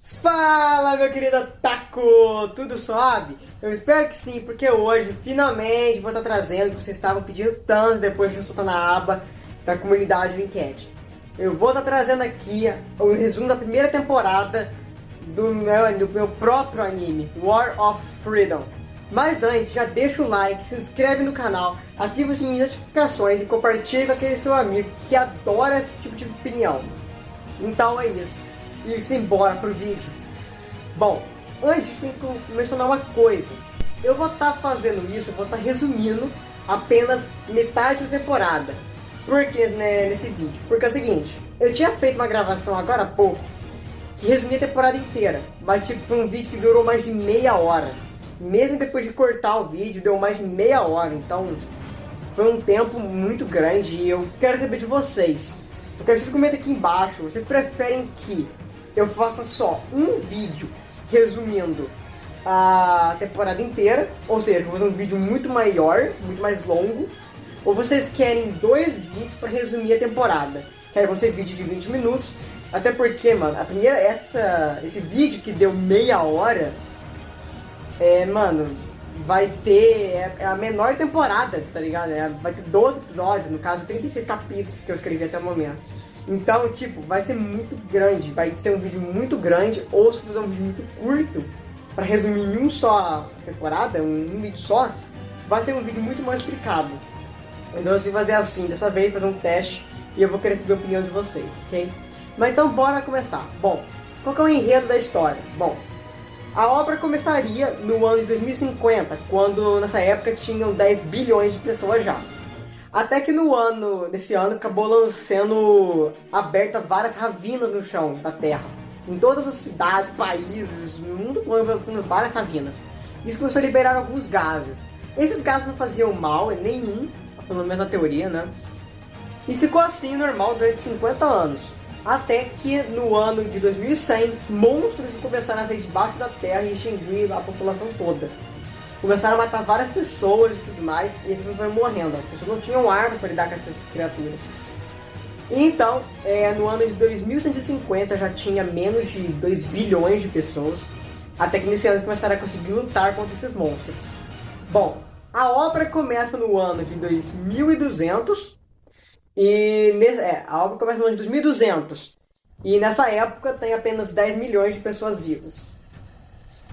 Fala, meu querido Otaku! Tudo suave? Eu espero que sim, porque hoje, finalmente, vou estar trazendo o que vocês estavam pedindo tanto depois de eu soltar na aba da comunidade do enquete. Eu vou estar trazendo aqui o resumo da primeira temporada do meu próprio anime, War of Freedom. Mas antes, já deixa o like, se inscreve no canal, ativa o sininho de notificações e compartilha com aquele seu amigo que adora esse tipo de opinião. Então é isso. E simbora pro vídeo. Bom, antes tem que mencionar uma coisa. Eu vou estar fazendo isso, eu vou estar resumindo apenas metade da temporada. Por que, né, nesse vídeo? Porque é o seguinte, eu tinha feito uma gravação agora há pouco que resumia a temporada inteira. Mas tipo, foi um vídeo que durou mais de meia hora. Mesmo depois de cortar o vídeo, deu mais de meia hora. Então, foi um tempo muito grande e eu quero saber de vocês. Eu quero que vocês comentem aqui embaixo. Vocês preferem que eu faça só um vídeo resumindo a temporada inteira, ou seja, vou fazer um vídeo muito maior, muito mais longo, ou vocês querem dois vídeos para resumir a temporada? Querem você vídeo de 20 minutos, até porque, mano, esse vídeo que deu meia hora, mano, vai ter, é a menor temporada, tá ligado? Vai ter 12 episódios, no caso 36 capítulos que eu escrevi até o momento. Então, tipo, vai ser muito grande, vai ser um vídeo muito grande, ou se fizer um vídeo muito curto, pra resumir em um só temporada, um vídeo só, vai ser um vídeo muito mais explicado. Então eu vou fazer assim, dessa vez, fazer um teste, e eu vou querer saber a opinião de vocês, ok? Mas então bora começar. Bom, qual que é o enredo da história? Bom, a obra começaria no ano de 2050, quando nessa época tinham 10 bilhões de pessoas já. Até que nesse ano, acabou sendo aberta várias ravinas no chão da Terra. Em todas as cidades, países, no mundo todo, várias ravinas. Isso começou a liberar alguns gases. Esses gases não faziam mal em nenhum, pelo menos na teoria, né? E ficou assim normal durante 50 anos. Até que no ano de 2100, monstros começaram a sair debaixo da Terra e extinguir a população toda. Começaram a matar várias pessoas e tudo mais, e as pessoas foram morrendo. As pessoas não tinham armas para lidar com essas criaturas. E então, no ano de 2150 já tinha menos de 2 bilhões de pessoas, até que nesse ano eles começaram a conseguir lutar contra esses monstros. Bom, a obra começa no ano de 2200, a obra começa no ano de 2200, e nessa época tem apenas 10 milhões de pessoas vivas.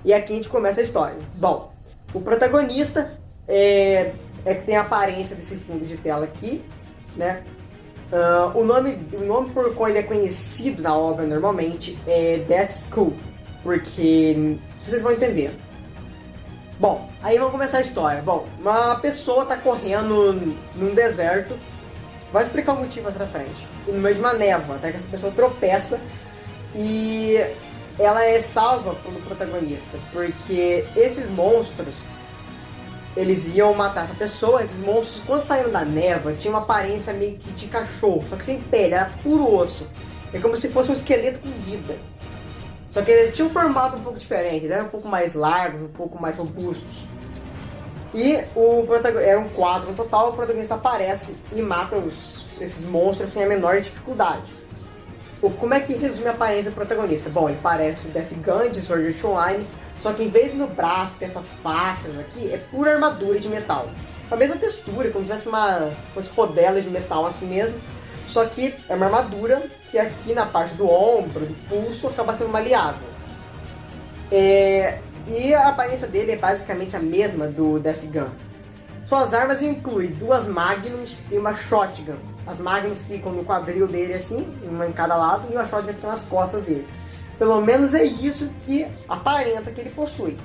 E aqui a gente começa a história. Bom, o protagonista que tem a aparência desse fundo de tela aqui, né? O nome por qual ele é conhecido na obra normalmente é Death School, porque vocês vão entender. Bom, aí vamos começar a história. Bom, uma pessoa está correndo num deserto, vai explicar o motivo mais pra frente, e no meio de uma névoa, até que essa pessoa tropeça e ela é salva pelo protagonista, porque esses monstros, eles iam matar essa pessoa. Esses monstros, quando saíram da névoa, tinham uma aparência meio que de cachorro, só que sem pele, era puro osso. É como se fosse um esqueleto com vida. Só que eles tinham um formato um pouco diferente, eles eram um pouco mais largos, um pouco mais robustos. E era um quadro no total, o protagonista aparece e mata esses monstros sem a menor dificuldade. Como é que resume a aparência do protagonista? Bom, ele parece o Death Gun de Sword Art Online, só que em vez no braço ter essas faixas aqui, é pura armadura de metal. A mesma textura, como se tivesse umas rodelas de metal assim mesmo, só que é uma armadura que aqui na parte do ombro, do pulso, acaba sendo maleável. E a aparência dele é basicamente a mesma do Death Gun. Suas armas incluem 2 Magnums e uma Shotgun. As Magnums ficam no quadril dele assim, uma em cada lado, e a Shotgun fica nas costas dele. Pelo menos é isso que aparenta que ele possui.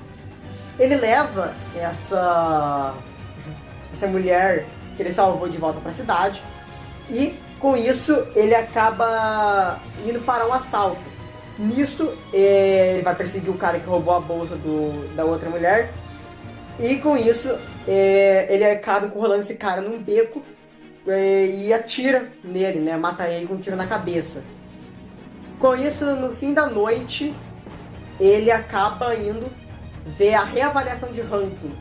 Ele leva essa mulher que ele salvou de volta para a cidade, e com isso ele acaba indo para um assalto. Nisso ele vai perseguir o cara que roubou a bolsa da outra mulher, e com isso ele acaba encurralando esse cara num beco e atira nele, né? Mata ele com um tiro na cabeça. Com isso, no fim da noite, ele acaba indo ver a reavaliação de ranking.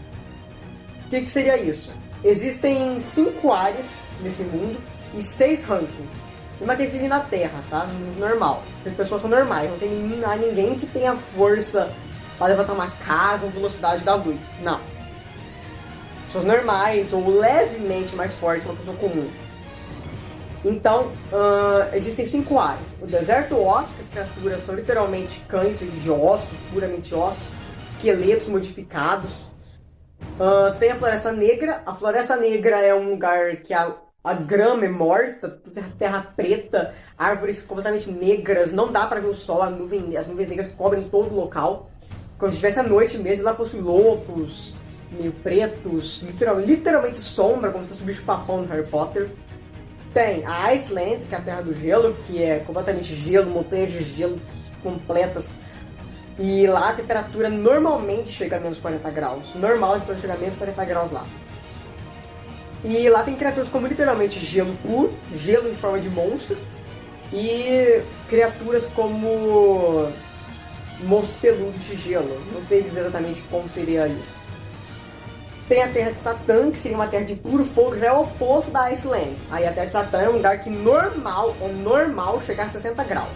O que seria isso? Existem 5 áreas nesse mundo e 6 rankings. Mas que eles vivem na Terra, tá? Normal. Essas pessoas são normais. Não tem ninguém que tenha força para levantar uma casa ou velocidade da luz. Não. Pessoas normais ou levemente mais fortes que uma pessoa comum. Então, existem 5 áreas. O deserto ósseo, que as criaturas são literalmente cães feitos de ossos, puramente ossos, esqueletos modificados. Tem a Floresta Negra. A Floresta Negra é um lugar que a grama é morta, terra preta, árvores completamente negras, não dá pra ver o sol, as nuvens negras cobrem todo o local. Como se estivesse à noite mesmo, lá possui lobos, meio pretos, literalmente sombra, como se fosse um bicho papão no Harry Potter. Tem a Iceland, que é a terra do gelo, que é completamente gelo, montanhas de gelo completas. E lá a temperatura normalmente chega a menos 40 graus. Normal a temperatura chega a menos 40 graus lá. E lá tem criaturas como literalmente gelo puro, gelo em forma de monstro. E criaturas como monstros peludos de gelo. Não sei dizer exatamente como seria isso. Tem a Terra de Satã, que seria uma terra de puro fogo, já é o oposto da Iceland. Aí a Terra de Satã é um lugar que é normal chegar a 60 graus.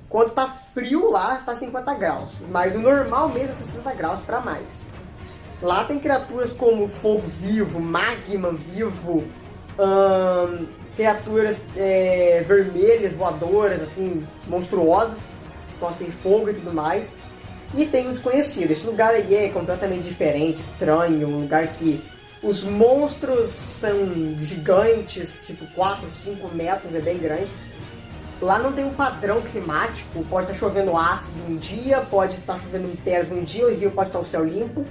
Quando tá frio lá, tá 50 graus. Mas o normal mesmo é 60 graus para mais. Lá tem criaturas como fogo vivo, magma vivo, criaturas vermelhas, voadoras, assim, monstruosas, cospem fogo e tudo mais. E tem o desconhecido. Esse lugar aí é completamente diferente, estranho, um lugar que os monstros são gigantes, tipo 4, 5 metros, é bem grande. Lá não tem um padrão climático, pode estar chovendo ácido um dia, pode estar chovendo pedras um dia, outro dia pode estar o céu limpo,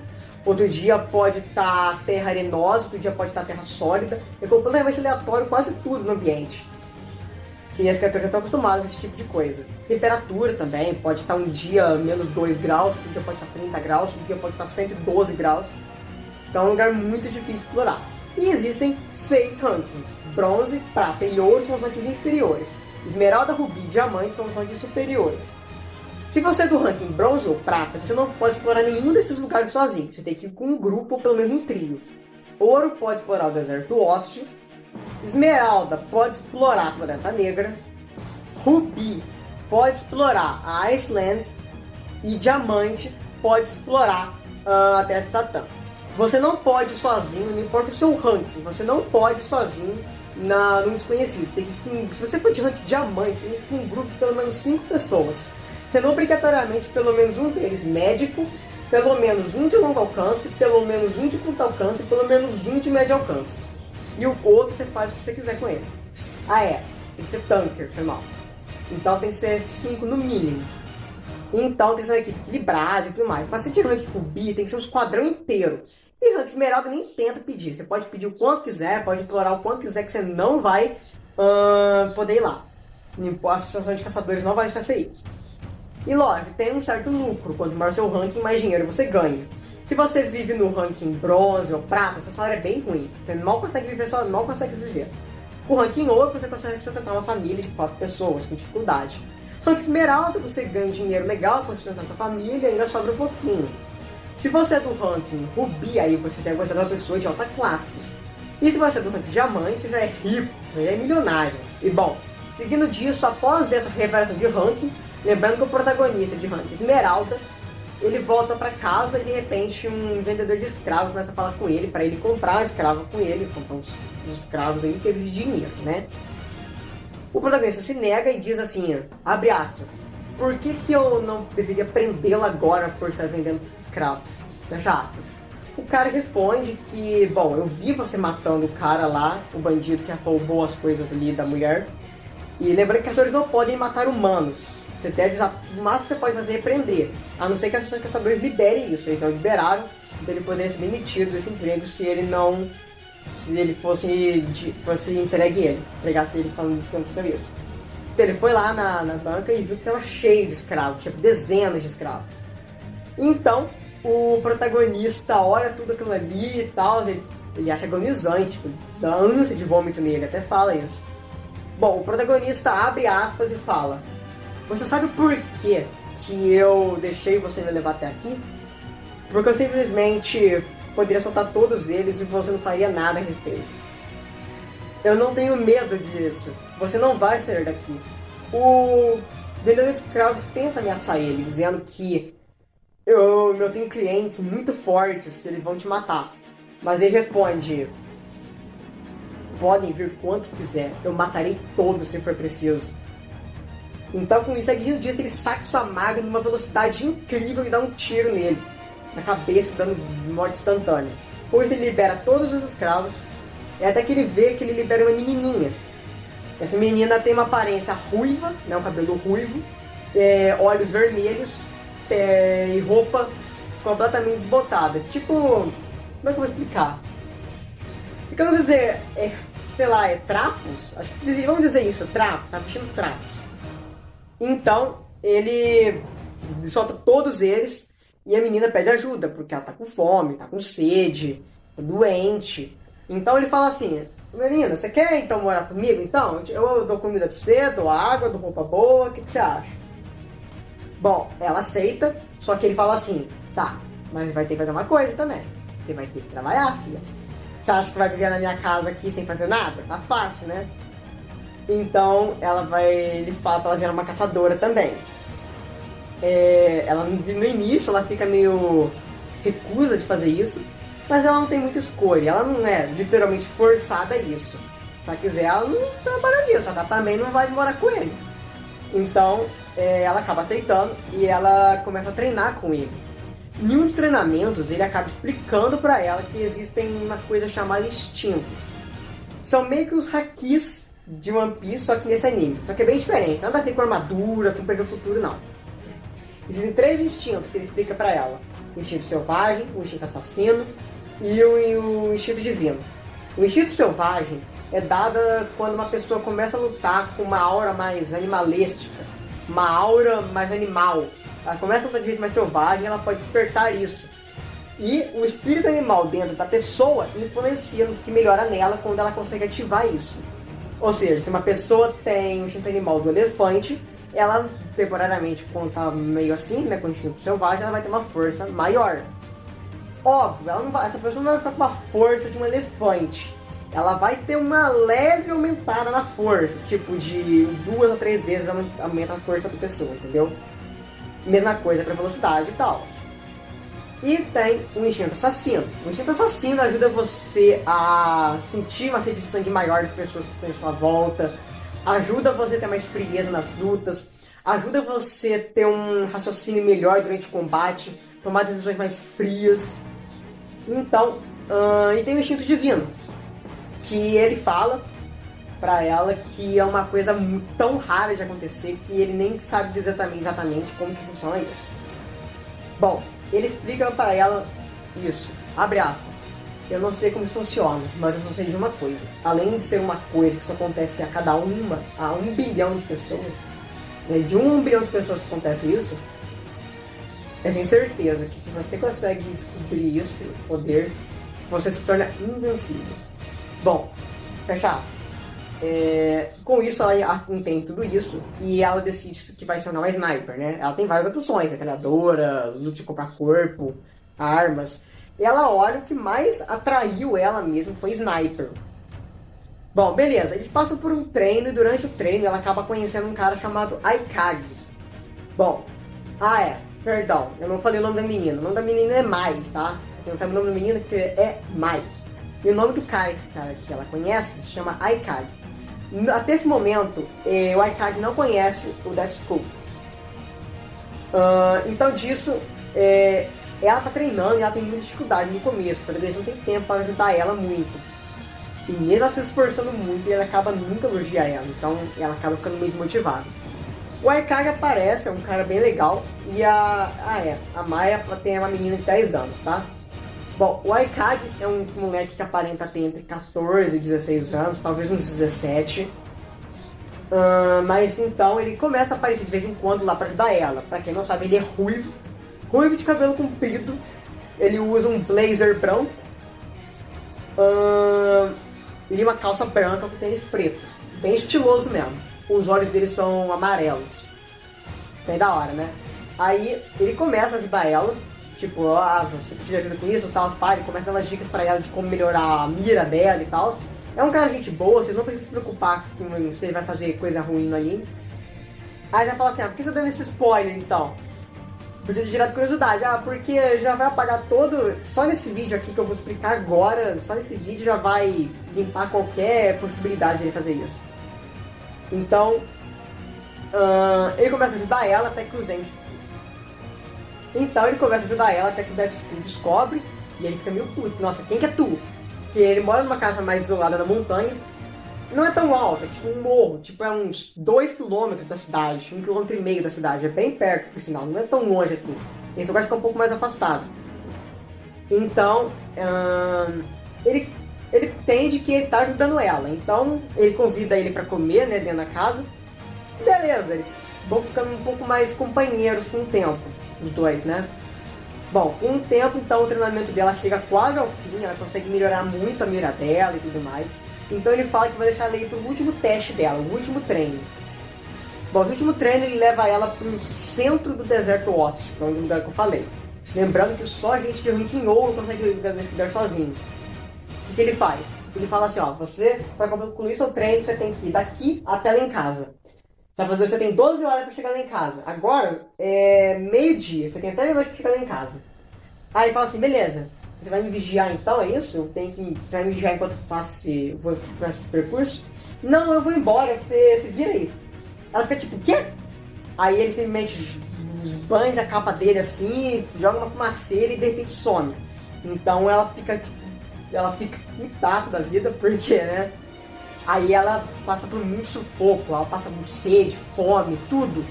outro dia pode estar terra arenosa, outro dia pode estar terra sólida. É completamente aleatório quase tudo no ambiente. E as criaturas já estão acostumadas com esse tipo de coisa. Temperatura também, pode estar um dia menos 2 graus, outro dia pode estar 30 graus, outro dia pode estar 112 graus. Então é um lugar muito difícil de explorar. E existem 6 rankings. Bronze, prata e ouro são os rankings inferiores. Esmeralda, rubi e diamante são os rankings superiores. Se você é do ranking bronze ou prata, você não pode explorar nenhum desses lugares sozinho. Você tem que ir com um grupo ou pelo menos um trio. Ouro pode explorar o deserto ósseo. Esmeralda pode explorar a Floresta Negra. Rubi pode explorar a Iceland. E diamante pode explorar a Terra de Satã. Você não pode ir sozinho, não importa o seu ranking, você não pode ir sozinho no desconhecido. Você tem que ir se você for de ranking diamante, você tem que ir com um grupo de pelo menos 5 pessoas. Sendo obrigatoriamente pelo menos um deles médico, pelo menos um de longo alcance, pelo menos um de curto alcance e pelo menos um de médio alcance. E o outro você faz o que você quiser com ele. Tem que ser tanker, foi mal. Então tem que ser 5 no mínimo. Então tem que ser uma equipe equilibrada e tudo mais. Pra você ter rank rubi, tem que ser um esquadrão inteiro. E rank esmeralda nem tenta pedir. Você pode pedir o quanto quiser, pode implorar o quanto quiser, que você não vai poder ir lá. A associação de caçadores não vai deixar você ir. E lógico, tem um certo lucro. Quanto maior o seu ranking, mais dinheiro você ganha. Se você vive no ranking bronze ou prata, seu salário é bem ruim. Você mal consegue viver, mal consegue viver. Com o ranking ouro, você consegue sustentar uma família de 4 pessoas, com dificuldade. Ranking esmeralda, você ganha dinheiro legal para sustentar sua família e ainda sobra um pouquinho. Se você é do ranking rubi, aí você já é considerado uma pessoa de alta classe. E se você é do ranking diamante, você já é rico, você já é milionário. E bom, seguindo disso, após ver essa revelação de ranking, lembrando que o protagonista de ranking esmeralda, ele volta para casa e de repente um vendedor de escravos começa a falar com ele para ele comprar um escravo com ele, comprar uns escravos aí que ele de dinheiro, né? O protagonista se nega e diz assim, abre aspas, por que eu não deveria prendê-lo agora por estar vendendo escravos? Fecha aspas. O cara responde que, bom, eu vi você matando o cara lá, o bandido que roubou as coisas ali da mulher. E lembrando que caçadores não podem matar humanos. Você deve usar, o máximo que você pode fazer é prender. A não ser que as associação de caçadores liberem isso. Eles não liberaram, então ele poderia ser demitido desse emprego se ele não... Se ele fosse entregue ele. Entregasse ele falando que aconteceu isso. Então ele foi lá na banca e viu que estava cheio de escravos, tipo dezenas de escravos. Então o protagonista olha tudo aquilo ali e tal, ele acha agonizante, tipo, dá ânsia de vômito nele, até fala isso. Bom, o protagonista abre aspas e fala, você sabe por que eu deixei você me levar até aqui? Porque eu simplesmente poderia soltar todos eles e você não faria nada a respeito. Eu não tenho medo disso. Você não vai sair daqui. O vendedor de escravos tenta ameaçar ele, dizendo que eu tenho clientes muito fortes, eles vão te matar. Mas ele responde: podem vir quantos quiser, eu matarei todos se for preciso. Então, com isso, seguido disso, ele saca sua maga numa velocidade incrível e dá um tiro nele, na cabeça, dando morte instantânea. Com isso, ele libera todos os escravos, e até que ele vê que ele libera uma menininha. Essa menina tem uma aparência ruiva, né, um cabelo ruivo, olhos vermelhos e roupa completamente desbotada. Tipo, como é que eu vou explicar? Vamos dizer, sei lá, trapos? Acho que vamos dizer isso, trapos, tá vestindo trapos. Então, ele solta todos eles e a menina pede ajuda, porque ela tá com fome, tá com sede, tá doente. Então ele fala assim: menina, você quer então morar comigo? Então, eu dou comida pra você, dou água, dou roupa boa, o que você acha? Bom, ela aceita, só que ele fala assim: tá, mas vai ter que fazer uma coisa também. Você vai ter que trabalhar, filha. Você acha que vai viver na minha casa aqui sem fazer nada? Tá fácil, né? Então ele fala pra ela virar uma caçadora também. Ela no início ela fica meio recusa de fazer isso, mas ela não tem muita escolha, ela não é literalmente forçada a isso. Se ela quiser, ela não trabalha disso, ela também não vai morar com ele. Então ela acaba aceitando e ela começa a treinar com ele. Em um dos treinamentos, ele acaba explicando pra ela que existem uma coisa chamada instintos. São meio que os hakis de One Piece, só que nesse anime. Só que é bem diferente, nada a ver com armadura, com prever o futuro, não. Existem 3 instintos que ele explica pra ela: o instinto selvagem, o instinto assassino e o instinto divino. O instinto selvagem é dado quando uma pessoa começa a lutar com uma aura mais animalística, uma aura mais animal. Ela começa a lutar de jeito mais selvagem, ela pode despertar isso. E o espírito animal dentro da pessoa influencia no que melhora nela quando ela consegue ativar isso. Ou seja, se uma pessoa tem o instinto animal do elefante, ela temporariamente, quando tá meio assim, né, com o instinto selvagem, ela vai ter uma força maior. Óbvio, essa pessoa não vai ficar com a força de um elefante. Ela vai ter uma leve aumentada na força, tipo de 2 a 3 vezes aumenta a força da pessoa, entendeu? Mesma coisa para velocidade e tal. E tem o instinto assassino. O instinto assassino ajuda você a sentir uma sede de sangue maior das pessoas que estão em sua volta, ajuda você a ter mais frieza nas lutas, ajuda você a ter um raciocínio melhor durante o combate, tomar decisões mais frias. Então, e tem o instinto divino, que ele fala pra ela que é uma coisa tão rara de acontecer que ele nem sabe dizer exatamente como que funciona isso. Bom, ele explica pra ela isso, abre aspas: eu não sei como isso funciona, mas eu só sei de uma coisa. Além de ser uma coisa que só acontece a 1 bilhão de pessoas, né, de 1 bilhão de pessoas que acontece isso, eu tenho certeza que se você consegue descobrir esse poder, você se torna invencível. Bom, fecha aspas. Com isso ela entende tudo isso e ela decide que vai se tornar uma sniper, né? Ela tem várias opções: metralhadora, luta de corpo a corpo, armas. E ela olha, o que mais atraiu ela mesmo foi sniper. Bom, beleza, eles passam por um treino e durante o treino ela acaba conhecendo um cara chamado Aikagi. Bom, perdão, eu não falei o nome da menina. O nome da menina é Mai, tá? Você não sabe o nome da menina, que é Mai. E o nome do cara, esse cara que ela conhece, se chama Aikagi. Até esse momento, o Aikagi não conhece o Deathstroke. Então disso, ela tá treinando e ela tem muita dificuldade no começo, porque eles não tem tempo para ajudar ela muito. E mesmo ela se esforçando muito, ele acaba nunca elogiar ela, então ela acaba ficando meio desmotivada. O Aikagi aparece, é um cara bem legal, e a Maia tem uma menina de 10 anos, tá? Bom, o Aikagi é um moleque que aparenta ter entre 14 e 16 anos, talvez uns 17. Mas então ele começa a aparecer de vez em quando lá pra ajudar ela. Pra quem não sabe, ele é ruivo de cabelo comprido. Ele usa um blazer branco e uma calça branca com tênis preto. Bem estiloso mesmo. Os olhos dele são amarelos. Bem da hora, né? Aí ele começa a ajudar ela. Tipo, você precisa de ajuda com isso, tal, ele começa a dar umas dicas pra ela de como melhorar a mira dela e tal. É um cara de gente boa, vocês não precisam se preocupar se ele vai fazer coisa ruim no anime. Aí já fala assim, por que você tá dando esse spoiler então? Podia ter gerado curiosidade, porque já vai apagar todo... Só nesse vídeo aqui que eu vou explicar agora, só nesse vídeo já vai limpar qualquer possibilidade de ele fazer isso. Então, ele começa a ajudar ela até que o Zen... Então ele começa a ajudar ela até que o Deathstroke descobre e ele fica meio puto. Nossa, quem que é tu? Porque ele mora numa casa mais isolada na montanha. Não é tão alta, é tipo um morro, tipo é uns 2 km da cidade, 1,5 km da cidade, é bem perto por sinal, não é tão longe assim. Ele só gosta de ficar um pouco mais afastado. Então, ele entende que ele tá ajudando ela, então ele convida ele pra comer, né, dentro da casa. Beleza, eles vão ficando um pouco mais companheiros com o tempo, os dois, né? Bom, com o tempo, então, o treinamento dela chega quase ao fim, ela consegue melhorar muito a mira dela e tudo mais. Então ele fala que vai deixar ela ir pro último teste dela, o último treino. Bom, o último treino ele leva ela pro centro do deserto ósseo, que é o lugar que eu falei. Lembrando que só gente de ranking ouro consegue ir nesse lugar sozinho. O que ele faz? Ele fala assim, você, para concluir seu treino, você tem que ir daqui até lá em casa. Você tem 12 horas para chegar lá em casa. Agora é meio-dia, você tem até meia-noite para chegar lá em casa. Aí ele fala assim, beleza. Você vai me vigiar então, é isso? Você vai me vigiar enquanto eu faço esse percurso? Não, eu vou embora, você vira aí. Ela fica tipo, o quê? Aí ele simplesmente banha a capa dele assim, joga uma fumaceira e de repente some. Então ela fica putaça da vida, porque, né? Aí ela passa por muito sufoco, ela passa por sede, fome, tudo.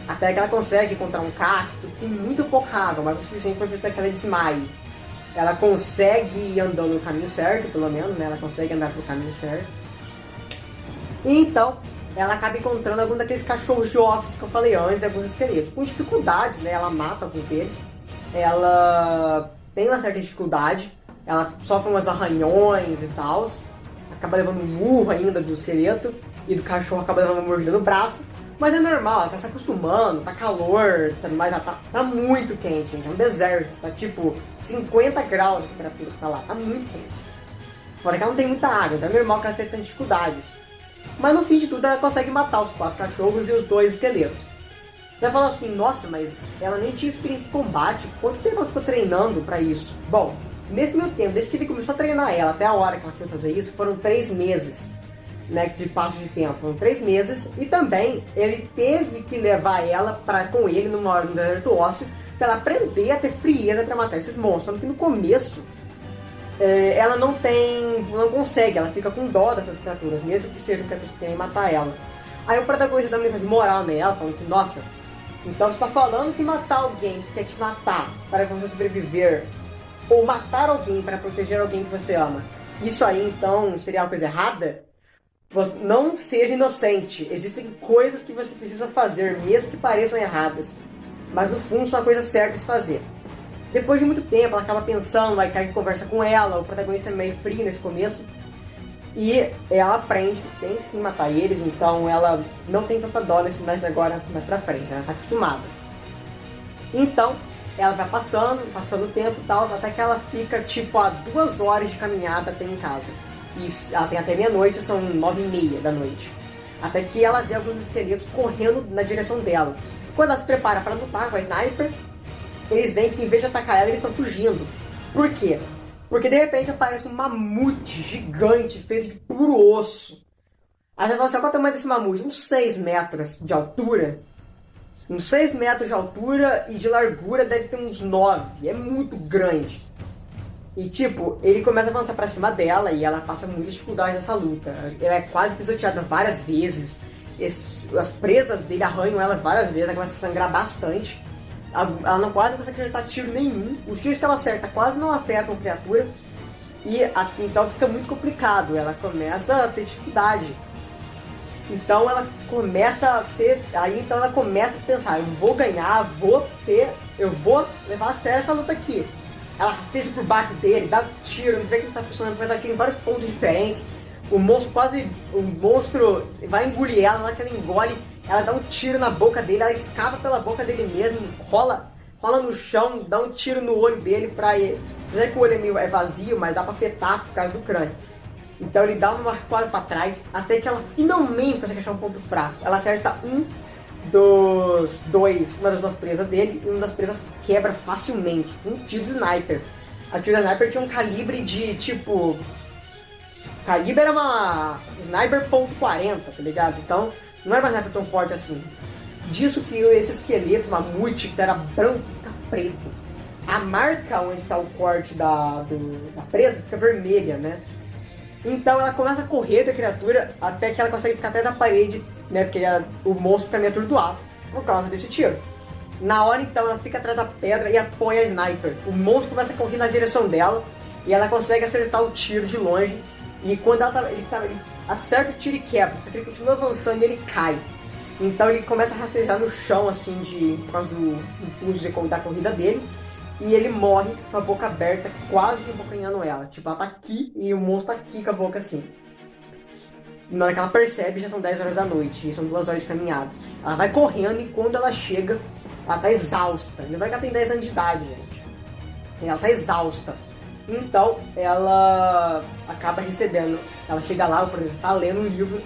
Até que ela consegue encontrar um cacto com muito pouca água, mas o suficiente para evitar que ela desmaie. Ela consegue ir andando no caminho certo, pelo menos, né? Ela consegue andar pelo caminho certo. E então, ela acaba encontrando algum daqueles cachorros de ossos que eu falei antes, e alguns esqueletos. Com dificuldades, né? Ela mata alguns deles. Ela tem uma certa dificuldade. Ela sofre umas arranhões e tal. Acaba levando um murro ainda do esqueleto. E do cachorro acaba levando uma mordida no braço. Mas é normal, ela tá se acostumando, tá calor, mas ela tá muito quente, gente. É um deserto, tá tipo 50 graus de temperatura que tá lá, tá muito quente. Fora que ela não tem muita água, então é normal que ela tenha dificuldades. Mas no fim de tudo ela consegue matar os 4 cachorros e os 2 esqueletos. Você vai falar assim, nossa, mas ela nem tinha experiência em combate, quanto tempo ela ficou treinando pra isso? Bom, nesse meu tempo, desde que ele começou a treinar ela até a hora que ela foi fazer isso, foram 3 meses. Né, de passo de tempo, foram 3 meses, e também ele teve que levar ela com ele numa hora no deserto ósseo para ela aprender a ter frieza para matar esses monstros, porque no começo ela não consegue, ela fica com dó dessas criaturas, mesmo que sejam criaturas que querem matar ela. Aí o protagonista dá uma mensagem moral nela, falando que, nossa, então você está falando que matar alguém que quer te matar para você sobreviver, ou matar alguém para proteger alguém que você ama, isso aí então seria uma coisa errada? Não seja inocente. Existem coisas que você precisa fazer, mesmo que pareçam erradas. Mas no fundo são a coisa certa de se fazer. Depois de muito tempo, ela acaba pensando, aí Kage conversa com ela, o protagonista é meio frio nesse começo. E ela aprende que tem que sim matar eles, então ela não tem tanta dó nesse mais agora, mais pra frente, ela tá acostumada. Então, ela vai passando o tempo e tal, até que ela fica tipo a 2 horas de caminhada até em casa. E ela tem até meia-noite, são 9h30 da noite. Até que ela vê alguns esqueletos correndo na direção dela. Quando ela se prepara para lutar com a sniper, eles veem que em vez de atacar ela, eles estão fugindo. Por quê? Porque de repente aparece um mamute gigante feito de puro osso. Aí você fala assim, qual é o tamanho desse mamute? Uns 6 metros de altura. Uns 6 metros de altura e de largura deve ter uns 9. É muito grande. E tipo, ele começa a avançar pra cima dela e ela passa muita dificuldade nessa luta. Ela é quase pisoteada várias vezes. As presas dele arranham ela várias vezes, ela começa a sangrar bastante. Ela não quase consegue acertar tiro nenhum. Os tiros que ela acerta quase não afetam a criatura. E então fica muito complicado. Ela começa a ter dificuldade. Então ela começa a ter. Aí então ela começa a pensar, eu vou ganhar, eu vou levar a sério essa luta aqui. Ela rasteja por baixo dele, dá um tiro, vê que ele tá funcionando, faz tiro em vários pontos diferentes. O monstro vai engolir ela, na hora que ela engole, ela dá um tiro na boca dele, ela escapa pela boca dele mesmo, rola no chão, dá um tiro no olho dele pra ele. Não é que o olho é vazio, mas dá pra afetar por causa do crânio. Então ele dá uma marcada pra trás, até que ela finalmente consegue achar um ponto fraco. Ela acerta uma das duas presas dele, e uma das presas quebra facilmente. Um tiro de sniper. A tiro de sniper tinha um calibre de, tipo... O calibre era uma sniper .40, tá ligado? Então, não era uma sniper tão forte assim. Disso que esse esqueleto, mamute, que era branco, fica preto. A marca onde está o corte da presa fica vermelha, né? Então ela começa a correr da criatura até que ela consegue ficar atrás da parede, né? Porque o monstro fica meio atordoado por causa desse tiro. Na hora então ela fica atrás da pedra e apoia a sniper. O monstro começa a correr na direção dela e ela consegue acertar o tiro de longe. E quando ele acerta o tiro e quebra, só que ele continua avançando e ele cai. Então ele começa a rastejar no chão assim por causa do impulso da corrida dele. E ele morre com a boca aberta, quase que embocanhando ela. Tipo, ela tá aqui e o monstro tá aqui com a boca assim. Na hora que ela percebe, já são 10 horas da noite. E são 2 horas de caminhada. Ela vai correndo e quando ela chega, ela tá exausta. Lembra que ela tem 10 anos de idade, gente. E ela tá exausta. Então, ela acaba recebendo. Ela chega lá, o professor tá lendo um livro.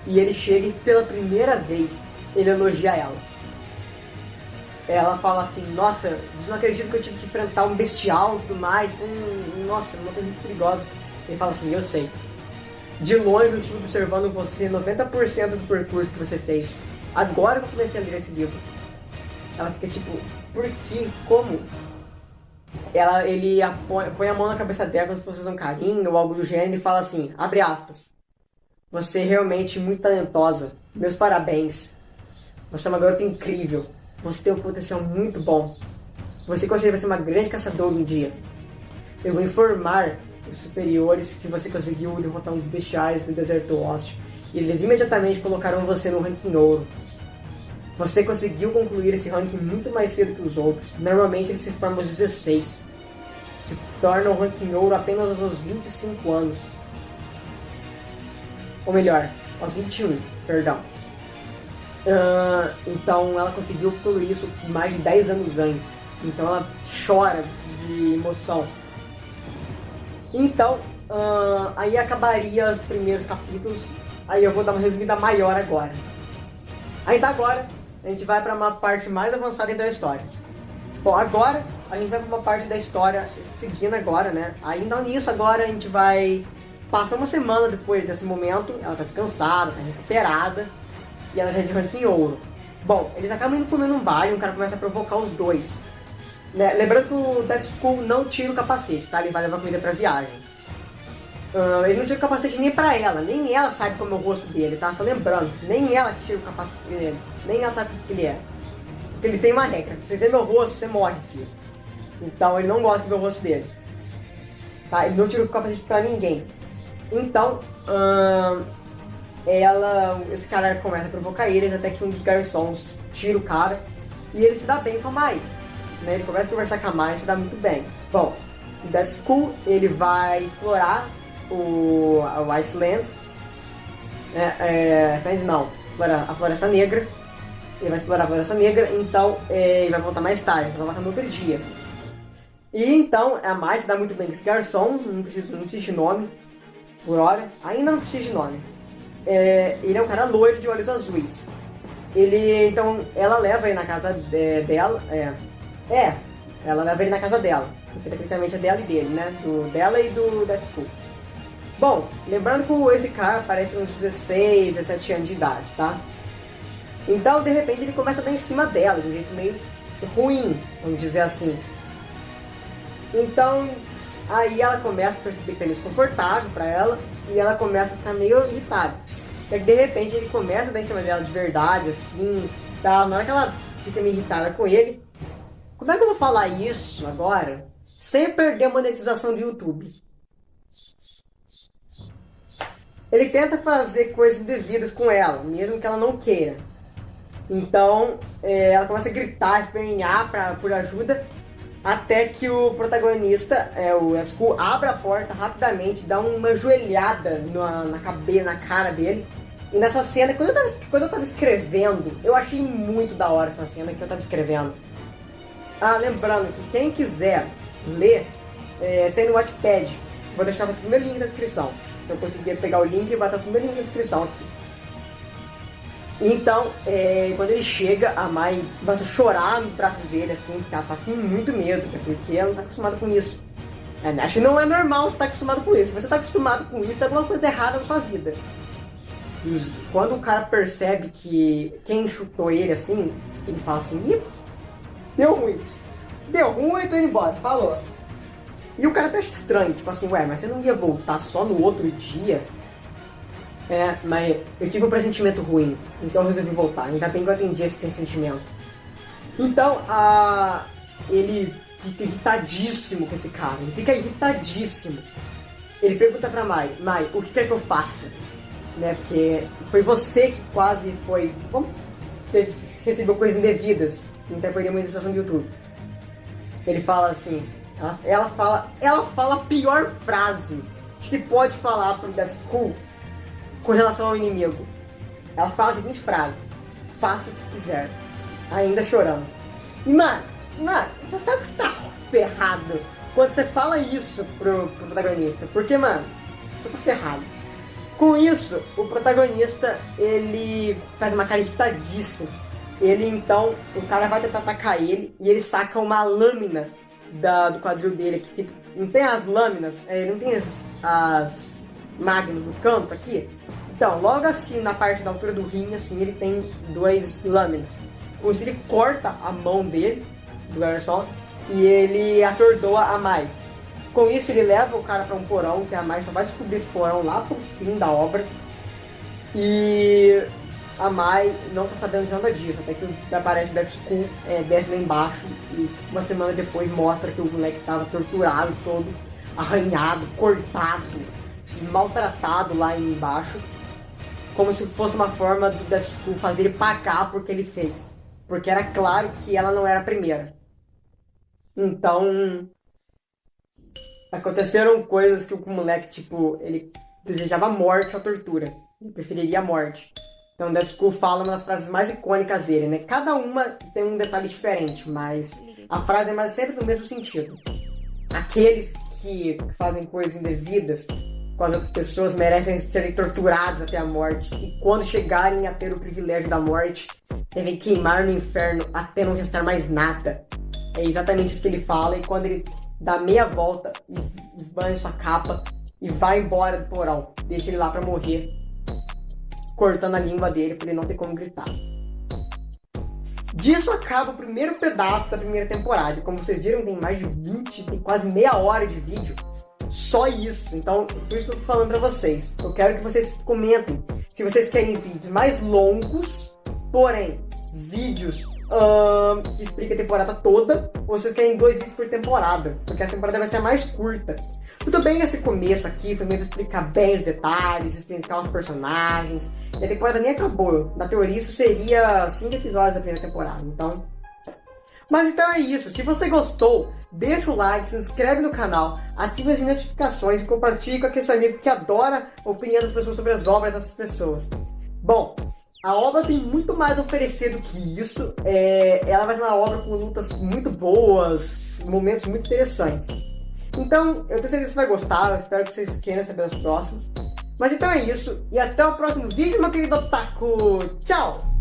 E ele chega e pela primeira vez, ele elogia ela. Ela fala assim, nossa, eu não acredito que eu tive que enfrentar um bestial e tudo mais, nossa, uma coisa muito perigosa. Ele fala assim, eu sei. De longe eu estive observando você 90% do percurso que você fez. Agora que eu comecei a ler esse livro. Ela fica tipo, por que? Como? Ele põe a mão na cabeça dela como se fosse um carinho ou algo do gênero e fala assim, abre aspas. Você é realmente muito talentosa. Meus parabéns. Você é uma garota incrível. Você tem um potencial muito bom. Você consegue ser uma grande caçadora um dia. Eu vou informar os superiores que você conseguiu derrotar um dos bestiais do deserto ósseo. E eles imediatamente colocaram você no ranking ouro. Você conseguiu concluir esse ranking muito mais cedo que os outros. Normalmente eles se formam aos 16. Se tornam o ranking ouro apenas aos 25 anos. Ou melhor, aos 21, perdão. Então ela conseguiu concluir isso mais de 10 anos antes. Então ela chora de emoção. Então, aí acabaria os primeiros capítulos. Aí eu vou dar uma resumida maior agora. Ainda agora, a gente vai para uma parte mais avançada da história. Bom, agora a gente vai para uma parte da história seguindo agora, né? Ainda nisso agora a gente vai passar uma semana depois desse momento. Ela tá descansada, tá recuperada. E ela já é de ranking ouro. Bom, eles acabam indo comer num bar e um cara começa a provocar os dois. Né? Lembrando que o Death Skull não tira o capacete, tá? Ele vai levar comida pra viagem. Ele não tira o capacete nem pra ela, nem ela sabe como é o rosto dele, tá? Só lembrando, nem ela tira o capacete dele, nem ela sabe o que ele é. Porque ele tem uma regra, se você vê meu rosto, você morre, filho. Então ele não gosta de ver o rosto dele. Tá? Ele não tira o capacete pra ninguém. Então, esse cara começa a provocar eles até que um dos garçons tira o cara e ele se dá bem com a Mai, né? Ele começa a conversar com a Mai e se dá muito bem. Bom, o Death Skull ele vai explorar o Iceland, a Floresta Negra. Ele vai explorar a Floresta Negra, então ele vai voltar mais tarde, vai voltar no outro dia. E então a Mai se dá muito bem com esse garçom, não precisa de nome por hora, ainda não precisa de nome. Ele é um cara loiro de olhos azuis. Então, ela leva ele na casa dela. Ela leva ele na casa dela. Porque tecnicamente é dela e dele, né? Dela e do Death Skull. Bom, lembrando que esse cara parece uns 16, 17 anos de idade, tá? Então, de repente, ele começa a dar em cima dela, de um jeito meio ruim, vamos dizer assim. Então, aí ela começa a perceber que tá desconfortável pra ela. E ela começa a ficar meio irritada. Até que de repente ele começa a dar em cima dela de verdade, assim, tá? Na hora que ela fica meio irritada com ele, como é que eu vou falar isso agora sem perder a monetização do YouTube? Ele tenta fazer coisas indevidas com ela, mesmo que ela não queira. Então, ela começa a gritar, espernear por ajuda, até que o protagonista, o Skull, abre a porta rapidamente, dá uma joelhada na cara dele. E nessa cena, quando eu tava escrevendo, eu achei muito da hora essa cena que eu tava escrevendo. Lembrando que quem quiser ler, tem no Wattpad. Vou deixar o primeiro link na descrição. Se eu conseguir pegar o link, vai estar no primeiro link na descrição aqui. Então, quando ele chega, a Mai começa a chorar nos braços dele, assim, porque ela tá com muito medo, porque ela não tá acostumada com isso. Acho que não é normal você estar acostumado com isso. Se você tá acostumado com isso, tem alguma coisa errada na sua vida. Quando o cara percebe que quem chutou ele, assim, ele fala assim, ih, deu ruim, tô indo embora, falou. E o cara até acha estranho, tipo assim, ué, mas você não ia voltar só no outro dia? Mas eu tive um pressentimento ruim, então eu resolvi voltar. Ainda bem que eu atendi esse pressentimento. Então, ele fica irritadíssimo com esse cara. Ele fica irritadíssimo. Ele pergunta pra Mai, o que quer que eu faça? Porque foi você que quase foi... Você recebeu coisas indevidas. Então perdeu a monetização do YouTube. Ele fala assim... Ela fala a pior frase que se pode falar pro Death School com relação ao inimigo. Ela fala a seguinte frase: faça o que quiser, ainda chorando. E mano, você sabe que você tá ferrado quando você fala isso pro protagonista. Porque, mano, você tá ferrado. Com isso, o protagonista, ele faz uma cara irritadíssima. Então, o cara vai tentar atacar ele e ele saca uma lâmina do quadril dele aqui. Tipo, não tem as lâminas, não tem as magnos no canto aqui. Então, logo assim, na parte da altura do rim, assim, ele tem duas lâminas. Com isso, ele corta a mão dele, do garçom, e ele atordoa a Mai. Com isso, ele leva o cara para um porão, que a Mai só vai descobrir esse porão lá pro fim da obra. E a Mai não tá sabendo de nada disso, até que aparece o Death School, desce lá embaixo, e uma semana depois mostra que o moleque tava torturado todo, arranhado, cortado, maltratado lá embaixo, como se fosse uma forma do Death School fazer ele pagar por que ele fez, porque era claro que ela não era a primeira. Então, aconteceram coisas que o moleque, tipo, ele desejava a morte ou a tortura, ele preferiria a morte. Então, Death School fala uma das frases mais icônicas dele, né? Cada uma tem um detalhe diferente, mas a frase é mais sempre no mesmo sentido. Aqueles que fazem coisas indevidas com as outras pessoas merecem serem torturados até a morte. E quando chegarem a ter o privilégio da morte, devem queimar no inferno até não restar mais nada. É exatamente isso que ele fala. E quando ele dá meia volta e esbanha sua capa e vai embora do porão, deixa ele lá pra morrer, cortando a língua dele pra ele não ter como gritar. Disso acaba o primeiro pedaço da primeira temporada. Como vocês viram, tem mais de 20, tem quase meia hora de vídeo. Só isso. Então, por isso que eu tô falando pra vocês. Eu quero que vocês comentem se vocês querem vídeos mais longos, porém, vídeos que expliquem a temporada toda, ou vocês querem 2 vídeos por temporada, porque a temporada vai ser a mais curta. Tudo bem que esse começo aqui foi meio pra explicar bem os detalhes, explicar os personagens, e a temporada nem acabou. Na teoria, isso seria 5 episódios da primeira temporada, então... Mas então é isso. Se você gostou, deixa o like, se inscreve no canal, ative as notificações e compartilhe com aquele seu amigo que adora a opinião das pessoas sobre as obras dessas pessoas. Bom, a obra tem muito mais a oferecer do que isso. Ela vai ser uma obra com lutas muito boas, momentos muito interessantes. Então, eu tenho certeza que você vai gostar, eu espero que vocês queiram saber os próximos. Mas então é isso, e até o próximo vídeo, meu querido otaku! Tchau!